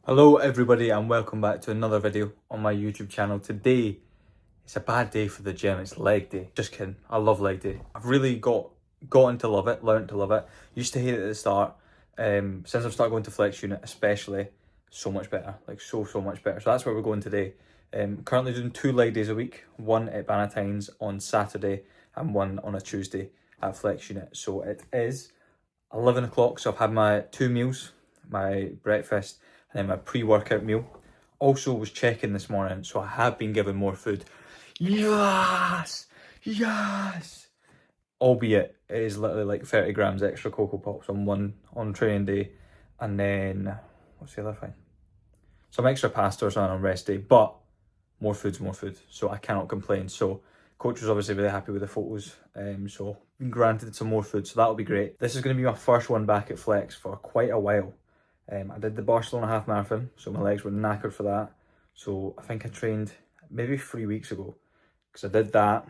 Hello everybody and welcome back to another video on my YouTube channel. Today, it's a bad day for the gym, it's leg day. Just kidding, I love leg day. I've really gotten to love it, learned to love it. Used to hate it at the start. Since I've started going to flex unit especially, so much better, like so much better. So that's where we're going today. Currently doing 2 leg days a week, one at Bannatyne's on Saturday and one on a Tuesday at flex unit. So it is 11 o'clock, so I've had my 2 meals, my breakfast and then my pre-workout meal. Also was checking this morning, so I have been given more food. Yes! Albeit it is literally like 30 grams extra Cocoa Pops on training day, and then what's the other thing? Some extra pasta or something on rest day, but more food's more food, so I cannot complain. So coach was obviously really happy with the photos, so been granted some more food, so that'll be great. This is going to be my first one back at flex for quite a while. I did the Barcelona half marathon, so my legs were knackered for that. So I think I trained maybe 3 weeks ago, because I did that,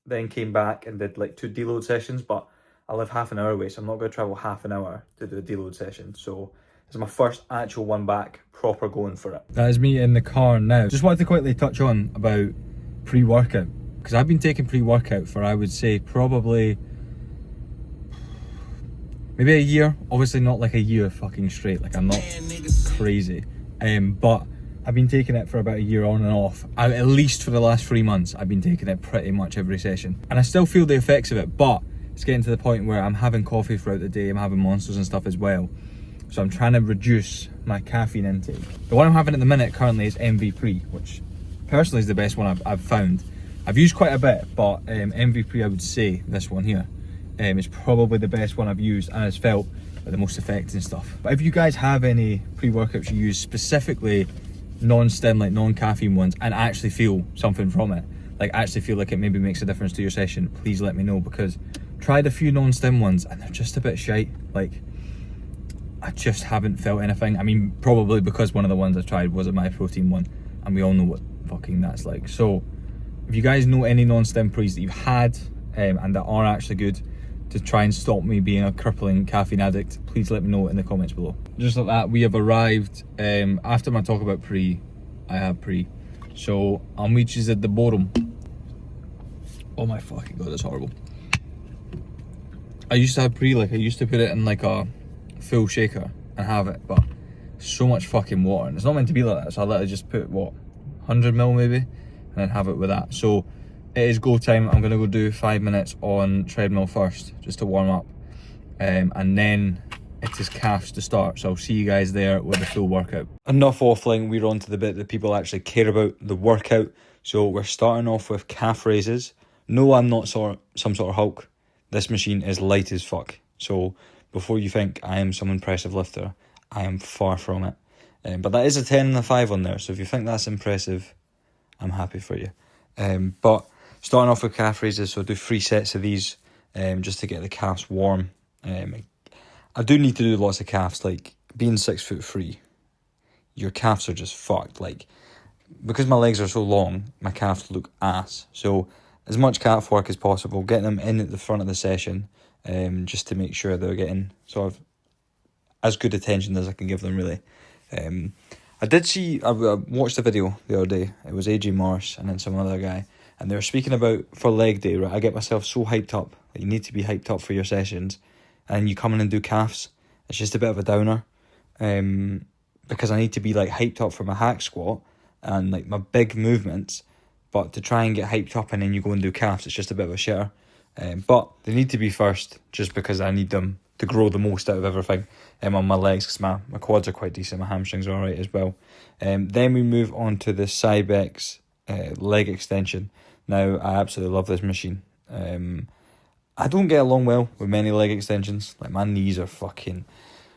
then came back and did like 2 deload sessions, but I live half an hour away, so I'm not going to travel half an hour to do a deload session. So this is my first actual one back, proper going for it. That is me in the car now. Just wanted to quickly touch on about pre-workout, because I've been taking pre-workout for, I would say, probably maybe a year. Obviously not like a year fucking straight, like I'm not crazy, but I've been taking it for about a year on and off. At least for the last 3 months I've been taking it pretty much every session, and I still feel the effects of it, but it's getting to the point where I'm having coffee throughout the day, I'm having Monsters and stuff as well, so I'm trying to reduce my caffeine intake. The one I'm having at the minute currently is MVP, which personally is the best one I've found. I've used quite a bit, but MVP, I would say this one here is probably the best one I've used, and it's felt like the most effective and stuff. But if you guys have any pre-workouts you use, specifically non-stim, like non-caffeine ones, and actually feel something from it, like actually feel like it maybe makes a difference to your session, please let me know, because tried a few non-stim ones and they're just a bit shite. Like, I just haven't felt anything. I mean, probably because one of the ones I tried was a My Protein one, and we all know what fucking that's like. So if you guys know any non-stim pre's that you've had and that are actually good to try and stop me being a crippling caffeine addict, please let me know in the comments below. Just like that, we have arrived. After my talk about pre, I have pre. So I'm reaches at the bottom. Oh my fucking god, that's horrible. I used to have pre, like I used to put it in like a full shaker and have it, but so much fucking water, and it's not meant to be like that, so I literally just put what, 100ml maybe, and then have it with that. So it is go time. I'm gonna go do 5 minutes on treadmill first, just to warm up, and then it is calves to start. So I'll see you guys there with the full workout. Enough waffling, we're on to the bit that people actually care about, the workout. So we're starting off with calf raises. No, I'm not some sort of Hulk. This machine is light as fuck. So before you think I am some impressive lifter, I am far from it. But that is a 10 and a 5 on there, so if you think that's impressive, I'm happy for you. But starting off with calf raises, so I do 3 sets of these just to get the calves warm. I do need to do lots of calves, like being 6'3", your calves are just fucked. Like, because my legs are so long, my calves look ass. So as much calf work as possible, getting them in at the front of the session, just to make sure they're getting sort of as good attention as I can give them, really. I did see, I watched a video the other day, it was AJ Morris and then some other guy, and they were speaking about, for leg day, right, I get myself so hyped up, like you need to be hyped up for your sessions, and you come in and do calves, it's just a bit of a downer, because I need to be like hyped up for my hack squat, and like my big movements, but to try and get hyped up and then you go and do calves, it's just a bit of a shitter. But they need to be first, just because I need them to grow the most out of everything on my legs, because my quads are quite decent, my hamstrings are alright as well. Then we move on to the Cybex leg extension. Now, I absolutely love this machine. I don't get along well with many leg extensions. Like, my knees are fucking...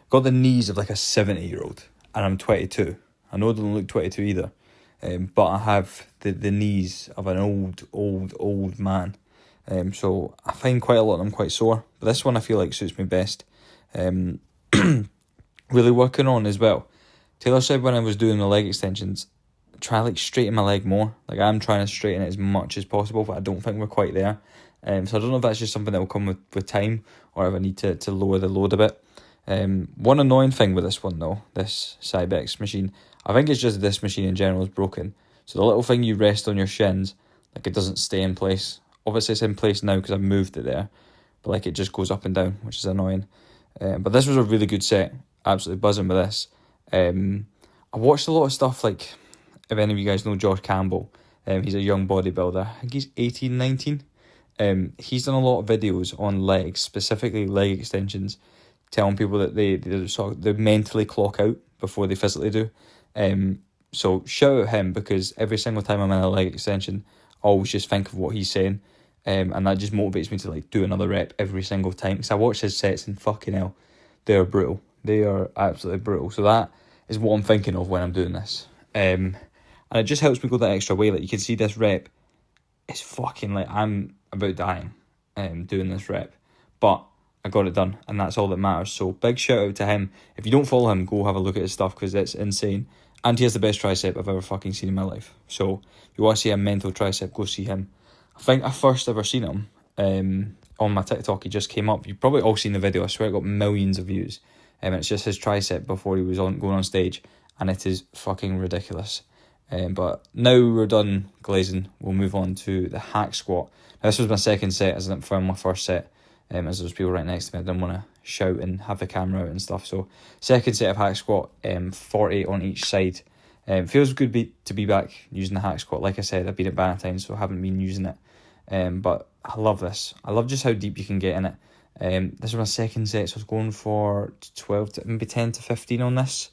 got the knees of like a 70-year-old, and I'm 22. I know I don't look 22 either, but I have the knees of an old man. So I find quite a lot of them quite sore, but this one I feel like suits me best. Really working on as well. Taylor said when I was doing the leg extensions, try like straighten my leg more. Like, I'm trying to straighten it as much as possible, but I don't think we're quite there. So I don't know if that's just something that will come with time, or if I need to lower the load a bit. One annoying thing with this one though, this Cybex machine, I think it's just this machine in general is broken. So the little thing you rest on your shins, like it doesn't stay in place. Obviously it's in place now because I've moved it there, but like it just goes up and down, which is annoying. But this was a really good set. Absolutely buzzing with this. I watched a lot of stuff like, if any of you guys know Josh Campbell, he's a young bodybuilder. I think he's 18, 19. He's done a lot of videos on legs, specifically leg extensions, telling people that they mentally clock out before they physically do. So shout out him, because every single time I'm in a leg extension, I always just think of what he's saying. And that just motivates me to like do another rep every single time. Because I watch his sets and fucking hell, they are brutal. They are absolutely brutal. So that is what I'm thinking of when I'm doing this. And it just helps me go that extra way. Like you can see this rep, it's fucking like I'm about dying doing this rep. But I got it done, and that's all that matters. So big shout out to him. If you don't follow him, go have a look at his stuff, because it's insane. And he has the best tricep I've ever fucking seen in my life. So if you want to see a mental tricep, go see him. I think I first ever seen him on my TikTok. He just came up. You've probably all seen the video. I swear it got millions of views. And it's just his tricep before he was going on stage, and it is fucking ridiculous. But now we're done glazing, we'll move on to the hack squat. Now, this was my second set, as I didn't film my first set, as there was people right next to me. I didn't want to shout and have the camera out and stuff. So second set of hack squat, 40 on each side. Feels good to be back using the hack squat. Like I said, I've been at Bannatyne, so I haven't been using it. But I love this. I love just how deep you can get in it. This was my second set, so I was going for 12 to maybe 10 to 15 on this.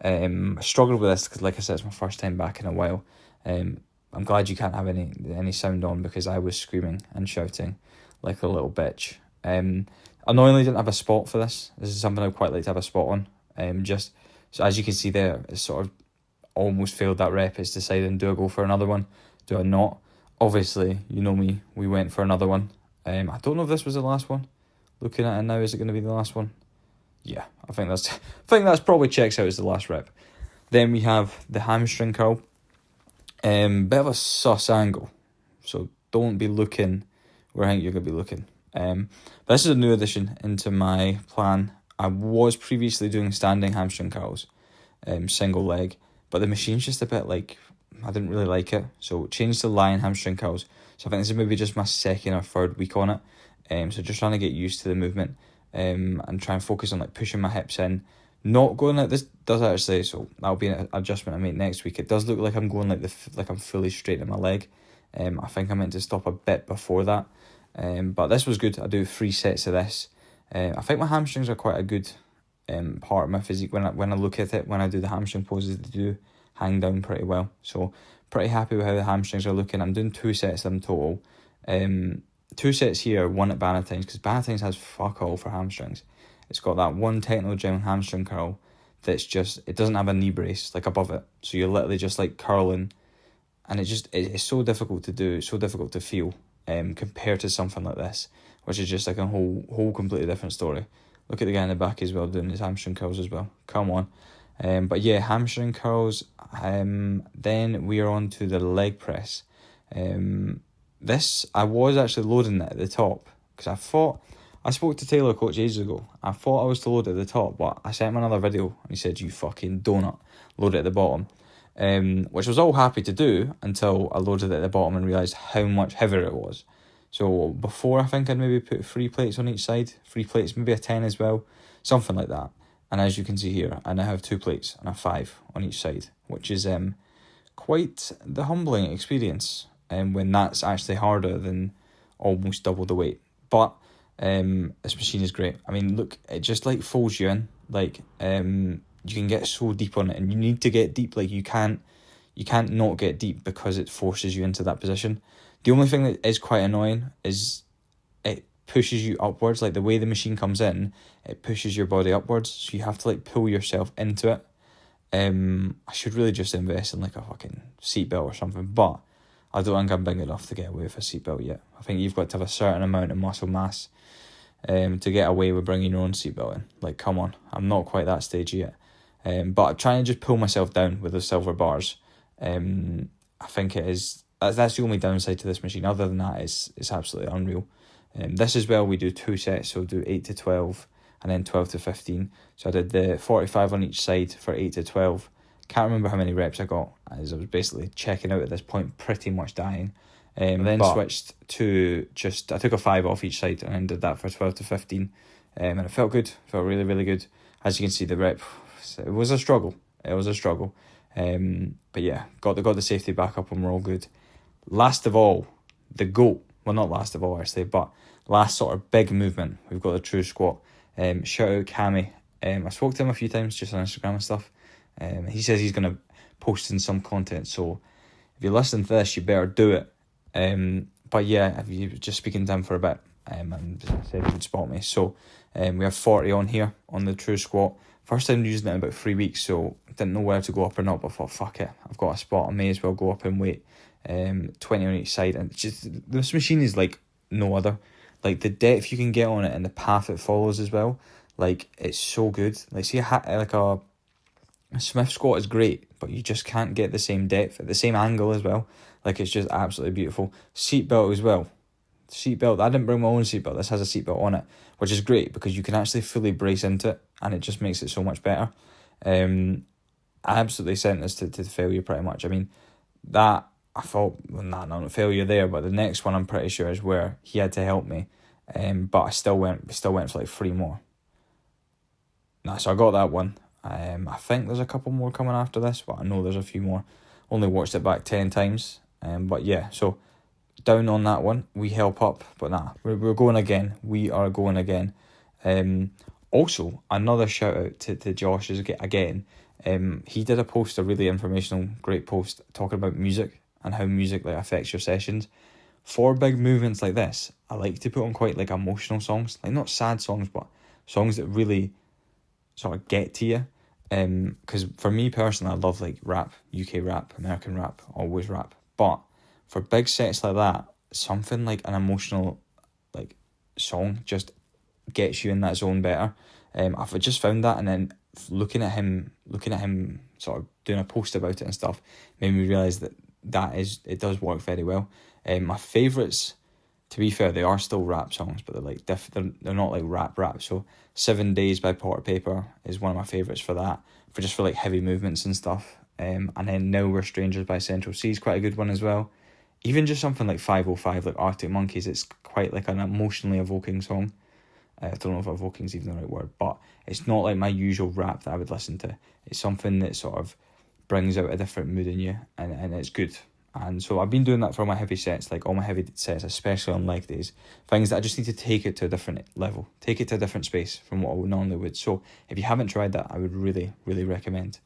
I struggled with this because, like I said, it's my first time back in a while. I'm glad you can't have any sound on, because I was screaming and shouting like a little bitch. Annoyingly, didn't have a spot for this. This is something I'd quite like to have a spot on. Just so as you can see there, it's sort of almost failed that rep. It's deciding, do I go for another one? Do I not? Obviously, you know me, we went for another one. I don't know if this was the last one. Looking at it now, is it going to be the last one? Yeah, I think that's probably checks out as the last rep. Then we have the hamstring curl. Bit of a sus angle, so don't be looking where I think you're going to be looking. This is a new addition into my plan. I was previously doing standing hamstring curls, single leg, but the machine's just a bit like, I didn't really like it, so changed to lying hamstring curls. So I think this is maybe just my second or third week on it. So just trying to get used to the movement, and try and focus on like pushing my hips in, not going like this does actually. So that'll be an adjustment I make next week. It does look like I'm going like I'm fully straight in my leg. I think I meant to stop a bit before that. But this was good. I do 3 sets of this. I think my hamstrings are quite a good part of my physique. When I look at it, when I do the hamstring poses, they do hang down pretty well. So pretty happy with how the hamstrings are looking. I'm doing 2 sets of them total. 2 sets here, 1 at Bannatyne's, because Bannatyne's has fuck all for hamstrings. It's got that one techno gym hamstring curl that's just, it doesn't have a knee brace like above it, so you're literally just like curling, and it's so difficult to do, so difficult to feel, compared to something like this, which is just like a whole completely different story. Look at the guy in the back as well doing his hamstring curls as well. Come on. But yeah, hamstring curls. Then we are on to the leg press. This, I was actually loading it at the top, because I spoke to Taylor Coach ages ago. I thought I was to load it at the top, but I sent him another video and he said, you fucking donut, load it at the bottom. Which I was all happy to do until I loaded it at the bottom and realised how much heavier it was. So before, I think I'd maybe put 3 plates on each side, 3 plates, maybe a 10 as well, something like that. And as you can see here, I now have 2 plates and a 5 on each side, which is quite the humbling experience. When that's actually harder than almost double the weight. But this machine is great. I mean, look, it just like folds you in. Like you can get so deep on it, and you need to get deep. Like you can't not get deep, because it forces you into that position. The only thing that is quite annoying is it pushes you upwards. Like the way the machine comes in, it pushes your body upwards, so you have to like pull yourself into it. I should really just invest in like a fucking seatbelt or something, but I don't think I'm big enough to get away with a seatbelt yet. I think you've got to have a certain amount of muscle mass to get away with bringing your own seatbelt in. Like, come on, I'm not quite that stage yet. But I'm trying to just pull myself down with the silver bars. I think it is, that's the only downside to this machine. Other than that, it's absolutely unreal. This as well, we do 2 sets, so do 8 to 12. and then 12 to 15. So I did the 45 on each side for 8 to 12. Can't remember how many reps I got, as I was basically checking out at this point, pretty much dying. Then switched to I took a 5 off each side and then did that for 12 to 15. And it felt good, felt really, really good. As you can see, the rep, it was a struggle. But yeah, got the safety back up and we're all good. Last of all, the GOAT, well, not last of all actually, but last sort of big movement, we've got the true squat. Shout out Cammy. I spoke to him a few times just on Instagram and stuff. He says he's going to post in some content, so if you're listening to this, you better do it. But yeah, if you're just speaking to him for a bit, and said he would spot me. So we have 40 on here on the true squat. First time using it in about 3 weeks, so didn't know where to go up or not, but I thought, fuck it, I've got a spot, I may as well go up in weight. 20 on each side, and just this machine is like no other. Like the depth you can get on it and the path it follows as well, like it's so good. Like see a Smith squat is great, but you just can't get the same depth at the same angle as well. Like it's just absolutely beautiful. Seatbelt as well. Seatbelt, I didn't bring my own seatbelt, this has a seatbelt on it, which is great because you can actually fully brace into it and it just makes it so much better. I absolutely sent this to failure pretty much. I mean, that I thought, well, not failure there, but the next one I'm pretty sure is where he had to help me. But I still went for like 3 more. So I got that one. I think there's a couple more coming after this, but I know there's a few more. Only watched it back 10 times. But yeah, so down on that one, we help up, but we're going again. We are going again. Also, another shout out to Josh again. He did a post, a really informational, great post, talking about music and how music like affects your sessions. For big movements like this, I like to put on quite like emotional songs, like not sad songs, but songs that really sort of get to you. Because for me personally, I love like rap, UK rap, American rap, always rap. But for big sets like that, something like an emotional like song just gets you in that zone better. I've just found that, and then looking at him sort of doing a post about it and stuff made me realise that it does work very well. My favourites, to be fair, they are still rap songs, but they're like they're not like rap. So 7 Days by Porter Paper is one of my favourites for that, for like heavy movements and stuff. And then Now We're Strangers by Central C is quite a good one as well. Even just something like 505, like Arctic Monkeys, it's quite like an emotionally evoking song. I don't know if evoking is even the right word, but it's not like my usual rap that I would listen to. It's something that sort of brings out a different mood in you, and it's good. And so I've been doing that for my heavy sets, like all my heavy sets, especially on leg days. Things that I just need to take it to a different level, take it to a different space from what I normally would. So if you haven't tried that, I would really, really recommend.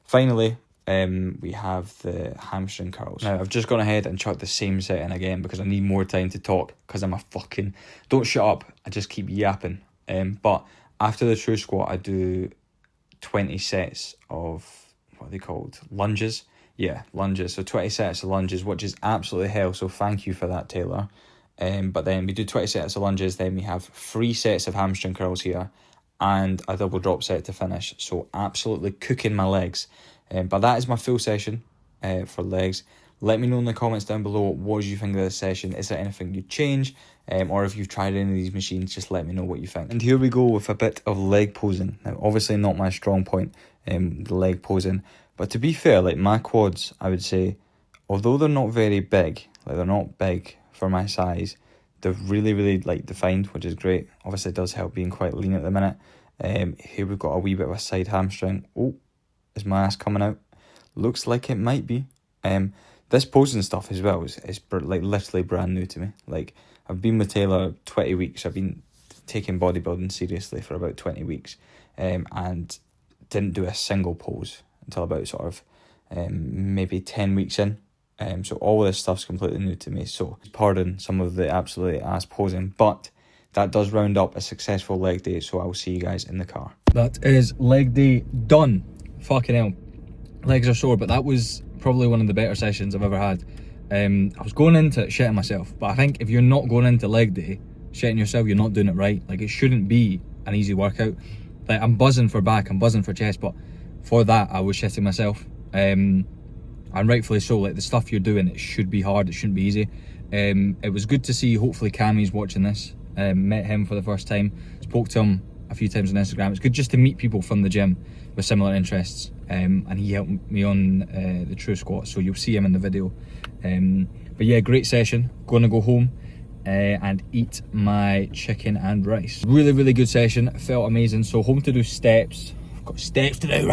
Finally, we have the hamstring curls. Now, I've just gone ahead and chucked the same set in again because I need more time to talk, because I'm don't shut up, I just keep yapping. But after the true squat, I do 20 sets of, what are they called? Lunges. Yeah, lunges. So 20 sets of lunges, which is absolutely hell. So thank you for that, Taylor. But then we do 20 sets of lunges. Then we have 3 sets of hamstring curls here and a double drop set to finish. So absolutely cooking my legs. But that is my full session for legs. Let me know in the comments down below, what do you think of this session? Is there anything you'd change? Or if you've tried any of these machines, just let me know what you think. And here we go with a bit of leg posing. Now, obviously not my strong point, the leg posing. But to be fair, like my quads, I would say, although they're not very big, like they're not big for my size, they're really, really like defined, which is great. Obviously it does help being quite lean at the minute. Here we've got a wee bit of a side hamstring. Oh, is my ass coming out? Looks like it might be. This posing stuff as well is like literally brand new to me. Like I've been with Taylor 20 weeks. I've been taking bodybuilding seriously for about 20 weeks, and didn't do a single pose until about sort of maybe 10 weeks in. So all of this stuff's completely new to me. So pardon some of the absolutely ass posing, but that does round up a successful leg day. So I'll see you guys in the car. That is leg day done. Fucking hell. Legs are sore, but that was probably one of the better sessions I've ever had. I was going into it shitting myself, but I think if you're not going into leg day shitting yourself, you're not doing it right. Like it shouldn't be an easy workout. Like I'm buzzing for back, I'm buzzing for chest, but for that I was shitting myself. And rightfully so. Like the stuff you're doing, it should be hard, it shouldn't be easy. It was good to see, hopefully Cammy's watching this. Met him for the first time, spoke to him a few times on Instagram. It's good just to meet people from the gym with similar interests, and he helped me on the true squat, so you'll see him in the video. But yeah, great session. Gonna go home and eat my chicken and rice. Really good session. It felt amazing. So home to do steps. I've got steps to do.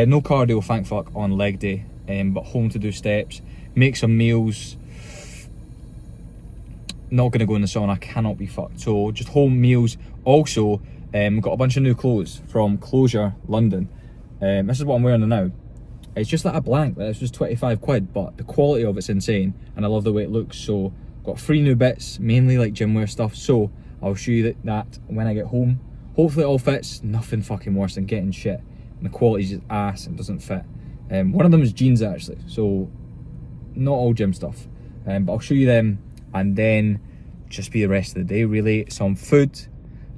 No cardio, thank fuck, on leg day, but home to do steps, make some meals. Not gonna go in the sauna, cannot be fucked. So just home meals. Also, got a bunch of new clothes from Closure London. This is what I'm wearing now. It's just like a blank, it's just 25 quid, but the quality of it's insane, and I love the way it looks. So got 3 new bits, mainly like gym wear stuff. So I'll show you that when I get home. Hopefully it all fits. Nothing fucking worse than getting shit and the quality's just ass and doesn't fit. One of them is jeans actually, so not all gym stuff. But I'll show you them, and then just be the rest of the day really. Some food.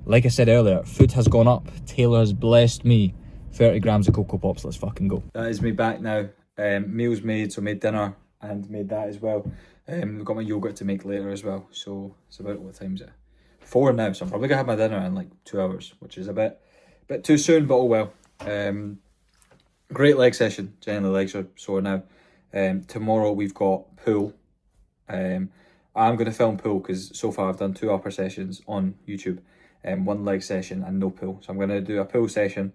Like I said earlier, food has gone up. Taylor has blessed me. 30 grams of Cocoa Pops, let's fucking go. That is me back now. Meals made, so made dinner and made that as well. We've got my yogurt to make later as well. So it's about, what time is it? 4 now, so I'm probably gonna have my dinner in like 2 hours, which is a bit too soon, but oh well. Great leg session, generally legs are sore now. Tomorrow we've got pool. I'm going to film pool because so far I've done 2 upper sessions on YouTube, 1 leg session and no pool. So I'm going to do a pool session,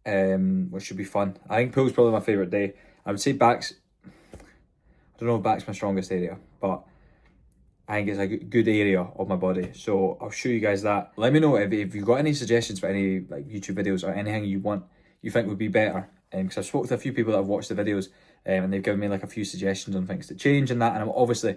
which should be fun. I think pool's probably my favourite day. I would say back's, I don't know if back's my strongest area, but I think it's a good area of my body. So I'll show you guys that. Let me know if you've got any suggestions for any like YouTube videos or anything you think would be better. Because I've spoken to a few people that have watched the videos, and they've given me like a few suggestions on things to change and that. And I'm obviously,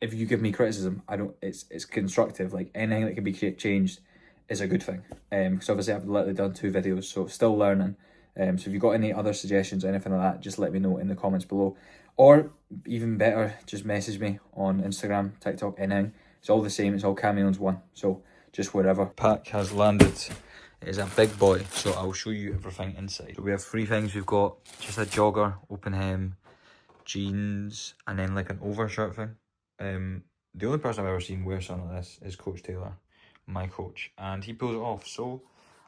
if you give me criticism, it's constructive. Like anything that can be changed is a good thing. Because obviously I've literally done 2 videos, so still learning. So if you've got any other suggestions or anything like that, just let me know in the comments below. Or even better, just message me on Instagram, TikTok, anything. It's all the same, it's all Camion's one. So just wherever. Pack has landed. It is a big boy, so I'll show you everything inside. So we have 3 things. We've got just a jogger, open hem, jeans, and then like an overshirt thing. The only person I've ever seen wear something like this is Coach Taylor, my coach, and he pulls it off. So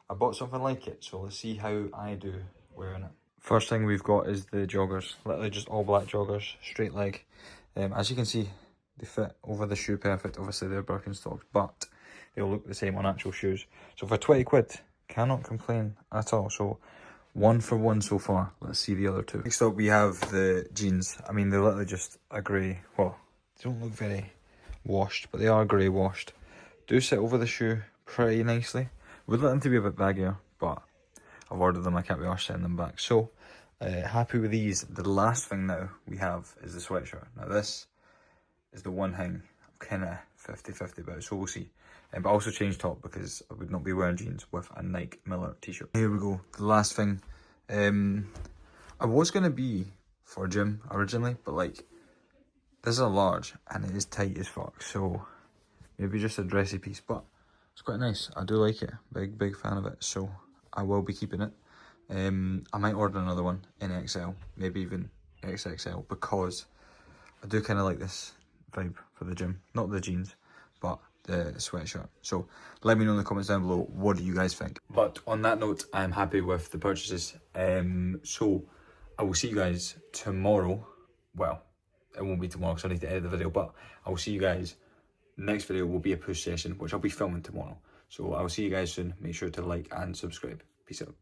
I bought something like it, so let's see how I do wearing it. First thing we've got is the joggers, literally just all black joggers, straight leg. As you can see, they fit over the shoe perfect. Obviously they're Birkenstocks, but they'll look the same on actual shoes. So for 20 quid, cannot complain at all. So 1 for 1 so far. Let's see the other 2. Next up we have the jeans. I mean, they're literally just a grey, well, they don't look very washed, but they are grey washed. Do sit over the shoe pretty nicely. Would like them to be a bit baggier, but I've ordered them, I can't be arsed sending them back. So happy with these. The last thing now we have is the sweatshirt. Now this is the one thing I'm kind of 50-50 about, so we'll see. But also change top because I would not be wearing jeans with a Nike Miller t-shirt. Here we go, the last thing. I was going to be for a gym originally, but like, this is a large and it is tight as fuck, so maybe just a dressy piece, but it's quite nice. I do like it, big fan of it, so I will be keeping it. I might order another one in XL, maybe even XXL, because I do kind of like this vibe for the gym. Not the jeans, but the sweatshirt. So let me know in the comments down below, what do you guys think? But on that note, I'm happy with the purchases. So I will see you guys tomorrow. Well, it won't be tomorrow because I need to edit the video, but I will see you guys. Next video will be a push session, which I'll be filming tomorrow. So I will see you guys soon. Make sure to like and subscribe. Peace out.